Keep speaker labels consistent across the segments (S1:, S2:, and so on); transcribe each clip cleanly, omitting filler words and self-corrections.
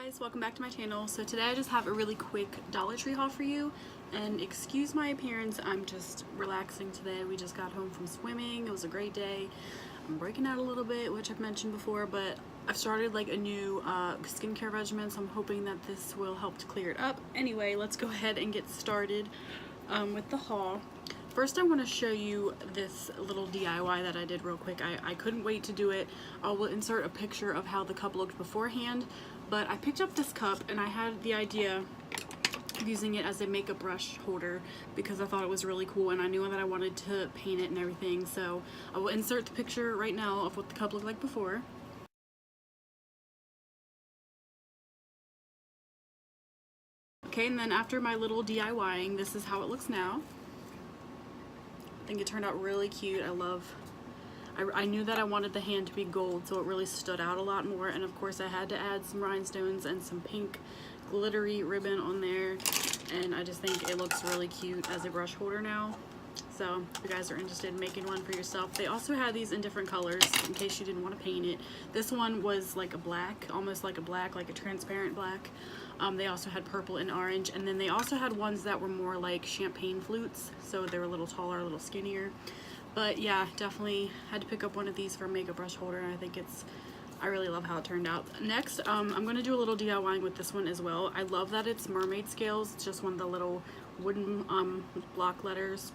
S1: guys, welcome back to my channel. So today I just have a really quick Dollar Tree haul for you, and excuse my appearance, I'm just relaxing today. We just got home from swimming. It was a great day. I'm breaking out a little bit, which I've mentioned before, but I've started like a new skincare regimen, so I'm hoping that this will help to clear it up. Anyway, let's go ahead and get started with the haul. First, I want to show you this little DIY that I did real quick. I couldn't wait to do it. I will insert a picture of how the cup looked beforehand, but I picked up this cup and I had the idea of using it as a makeup brush holder because I thought it was really cool and I knew that I wanted to paint it and everything. So I will insert the picture right now of what the cup looked like before. Okay, and then after my little DIYing, this is how it looks now. I think it turned out really cute. I knew that I wanted the hand to be gold, so it really stood out a lot more, and of course I had to add some rhinestones and some pink glittery ribbon on there, and I just think it looks really cute as a brush holder now. So if you guys are interested in making one for yourself, they also had these in different colors in case you didn't want to paint it. This one was like a black, almost like a black, like a transparent black. They also had purple and orange, and then they also had ones that were more like champagne flutes, so they were a little taller, a little skinnier. But yeah, definitely had to pick up one of these for a makeup brush holder, and I really love how it turned out. Next, I'm going to do a little DIYing with this one as well. I love that it's Mermaid Scales. It's just one of the little wooden block letters.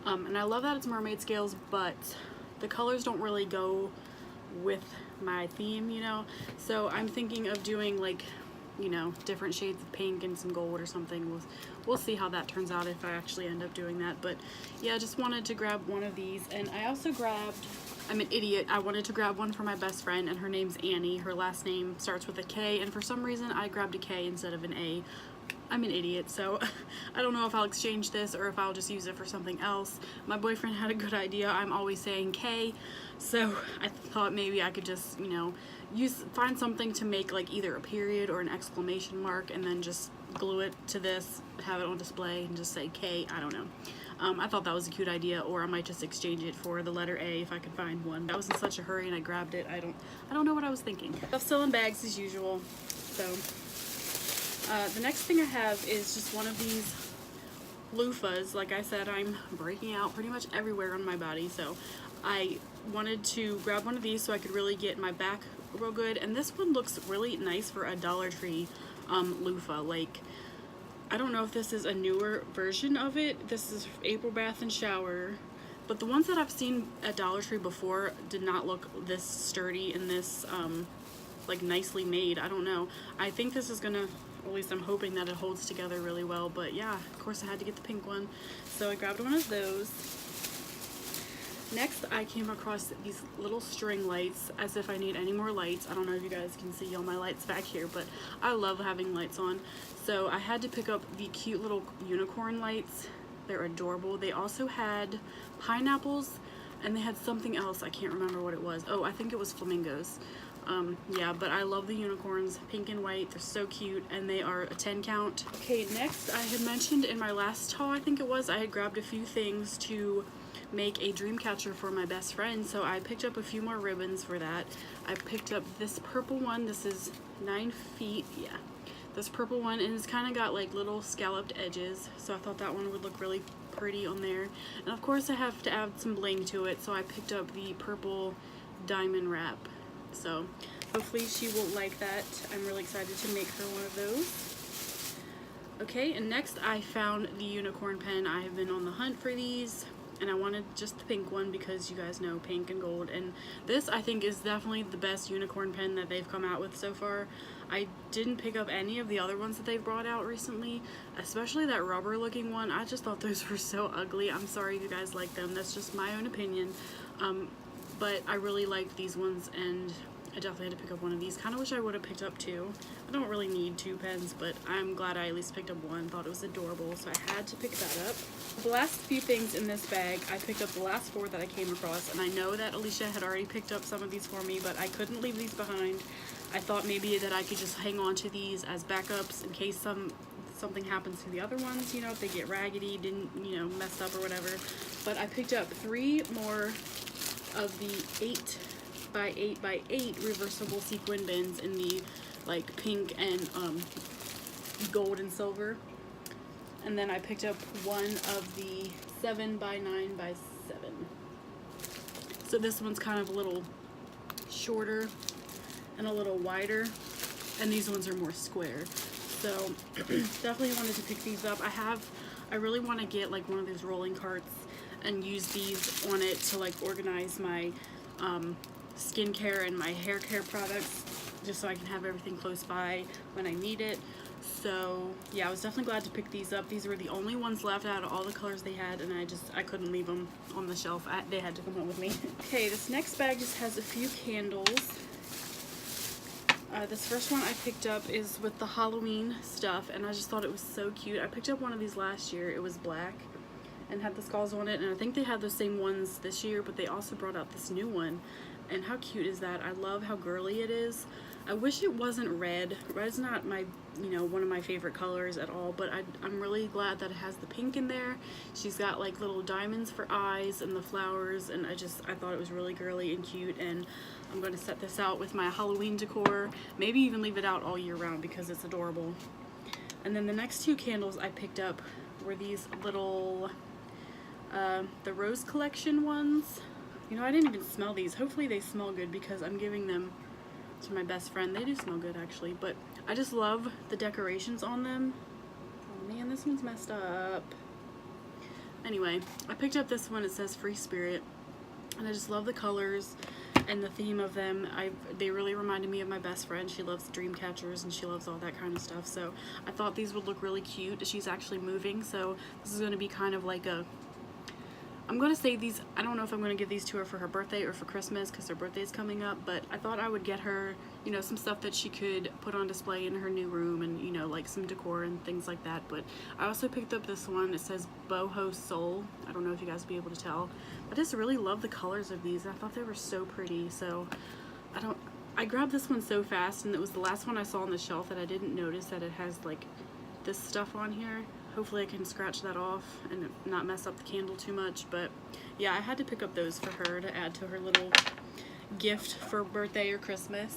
S1: And I love that it's Mermaid Scales, but the colors don't really go with my theme, you know? So I'm thinking of doing like, you know, different shades of pink and some gold or something. We'll see how that turns out if I actually end up doing that. But yeah, I just wanted to grab one of these, and I also grabbed, I'm an idiot, I wanted to grab one for my best friend, and her name's Annie. Her last name starts with a K, and for some reason I grabbed a K instead of an A. I'm an idiot, so I don't know if I'll exchange this or if I'll just use it for something else. My boyfriend had a good idea. I'm always saying K, so I thought maybe I could just, you know, find something to make like either a period or an exclamation mark, and then just glue it to this, have it on display, and just say K. I don't know. I thought that was a cute idea, or I might just exchange it for the letter A if I could find one. I was in such a hurry and I grabbed it. I don't know what I was thinking. Stuff still in bags as usual. So the next thing I have is just one of these loofahs. Like I said, I'm breaking out pretty much everywhere on my body, so I wanted to grab one of these so I could really get my back real good. And this one looks really nice for a Dollar Tree loofah. Like, I don't know if this is a newer version of it. This is April Bath and Shower, but the ones that I've seen at Dollar Tree before did not look this sturdy and this like nicely made. I don't know. I think this is gonna, at least I'm hoping that it holds together really well. But yeah, of course I had to get the pink one, so I grabbed one of those. Next, I came across these little string lights, as if I need any more lights. I don't know if you guys can see all my lights back here, but I love having lights on. So I had to pick up the cute little unicorn lights. They're adorable. They also had pineapples, and they had something else. I can't remember what it was. Oh, I think it was flamingos. Yeah, but I love the unicorns, pink and white. They're so cute, and they are a 10 count. Okay, next, I had mentioned in my last haul, I think it was, I had grabbed a few things to make a dream catcher for my best friend, so I picked up a few more ribbons for that. I picked up this purple one. This is 9 feet, yeah, this purple one, and it's kind of got like little scalloped edges, so I thought that one would look really pretty on there. And of course I have to add some bling to it, so I picked up the purple diamond wrap. So hopefully she will like that. I'm really excited to make her one of those. Okay, and next I found the unicorn pen. I have been on the hunt for these, and I wanted just the pink one because you guys know pink and gold, and this I think is definitely the best unicorn pen that they've come out with so far. I didn't pick up any of the other ones that they've brought out recently, especially that rubber looking one. I just thought those were so ugly. I'm sorry if you guys like them. That's just my own opinion. But I really liked these ones, and I definitely had to pick up one of these. Kind of wish I would have picked up two. I don't really need 2 pens, but I'm glad I at least picked up one. Thought it was adorable, so I had to pick that up. The last few things in this bag, I picked up the last 4 that I came across, and I know that Alicia had already picked up some of these for me, but I couldn't leave these behind. I thought maybe that I could just hang on to these as backups in case something happens to the other ones, you know, if they get raggedy, didn't, you know, messed up or whatever. But I picked up 3 more of the 8 by 8 by 8 reversible sequin bins in the like pink and gold and silver. And then I picked up one of the 7 by 9 by 7. So this one's kind of a little shorter and a little wider, and these ones are more square. So definitely wanted to pick these up. I really want to get like one of those rolling carts and use these on it to like organize my skincare and my hair care products, just so I can have everything close by when I need it. So yeah, I was definitely glad to pick these up. These were the only ones left out of all the colors they had, and I couldn't leave them on the shelf. They had to come home with me. Okay, this next bag just has a few candles. This first one I picked up is with the Halloween stuff, and I just thought it was so cute. I picked up one of these last year. It was black and had the skulls on it, and I think they had the same ones this year, but they also brought out this new one. And how cute is that? I love how girly it is. I wish it wasn't red. Red's not my, one of my favorite colors at all, but I'm really glad that it has the pink in there. She's got like little diamonds for eyes and the flowers, and I thought it was really girly and cute, and I'm going to set this out with my Halloween decor. Maybe even leave it out all year round because it's adorable. And then the next two candles I picked up were these little, the Rose Collection ones. I didn't even smell these. Hopefully they smell good because I'm giving them to my best friend. They do smell good actually, but I just love the decorations on them. Oh man, this one's messed up. Anyway, I picked up this one. It says Free Spirit, and I just love the colors and the theme of them. They really reminded me of my best friend. She loves dream catchers and she loves all that kind of stuff, so I thought these would look really cute. She's actually moving, so this is going to be kind of like I'm going to save these. I don't know if I'm going to give these to her for her birthday or for Christmas because her birthday is coming up, but I thought I would get her, some stuff that she could put on display in her new room, and, like some decor and things like that. But I also picked up this one. It says Boho Soul. I don't know if you guys will be able to tell. I just really love the colors of these. I thought they were so pretty, so I grabbed this one so fast, and it was the last one I saw on the shelf that I didn't notice that it has like this stuff on here. Hopefully I can scratch that off and not mess up the candle too much, but yeah, I had to pick up those for her to add to her little gift for birthday or Christmas.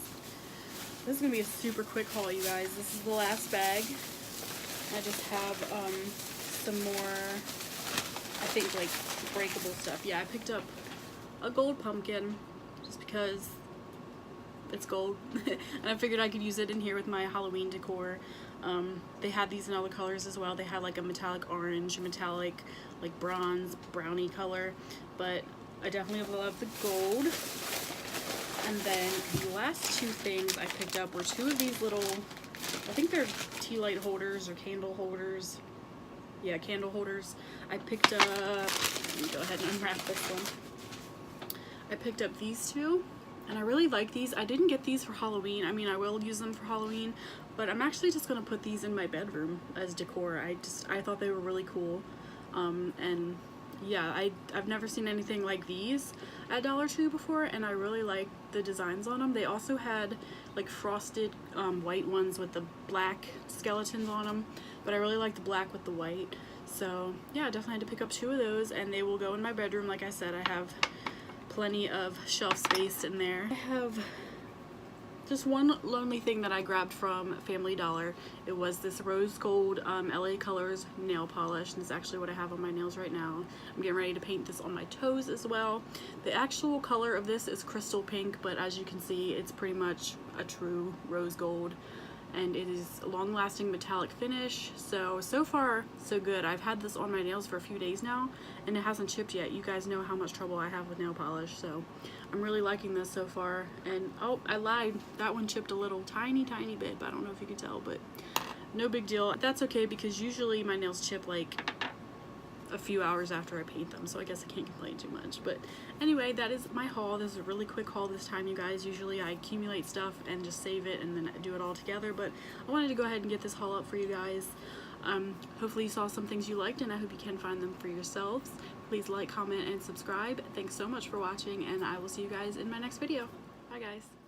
S1: This is gonna be a super quick haul, you guys. This is the last bag. I just have some more, I think, like breakable stuff. Yeah, I picked up a gold pumpkin just because it's gold and I figured I could use it in here with my Halloween decor. They had these in all the colors as well. They had like a metallic orange, metallic like bronze, brownie color, but I definitely love the gold. And then the last two things I picked up were two of these little, I think they're tea light holders or candle holders. Yeah, candle holders. I picked up, let me go ahead and unwrap this one. I picked up these two, and I really like these. I didn't get these for Halloween. I mean, I will use them for Halloween, but I'm actually just gonna put these in my bedroom as decor. I thought they were really cool, and yeah, I've never seen anything like these at Dollar Tree before, and I really like the designs on them. They also had like frosted white ones with the black skeletons on them, but I really like the black with the white. So yeah, I definitely had to pick up two of those, and they will go in my bedroom. Like I said, I have plenty of shelf space in there. I have just one lonely thing that I grabbed from Family Dollar. It was this rose gold LA Colors nail polish, and it's actually what I have on my nails right now. I'm getting ready to paint this on my toes as well. The actual color of this is crystal pink, but as you can see, it's pretty much a true rose gold, and it is a long-lasting metallic finish. So far so good. I've had this on my nails for a few days now, and it hasn't chipped yet. You guys know how much trouble I have with nail polish, so I'm really liking this so far. And oh, I lied, that one chipped a little tiny bit, but I don't know if you can tell, but no big deal. That's okay, because usually my nails chip like a few hours after I paint them, so I guess I can't complain too much. But anyway, that is my haul. This is a really quick haul this time, you guys. Usually I accumulate stuff and just save it and then do it all together, but I wanted to go ahead and get this haul up for you guys. Hopefully you saw some things you liked, and I hope you can find them for yourselves. Please like, comment, and subscribe. Thanks so much for watching, and I will see you guys in my next video. Bye guys.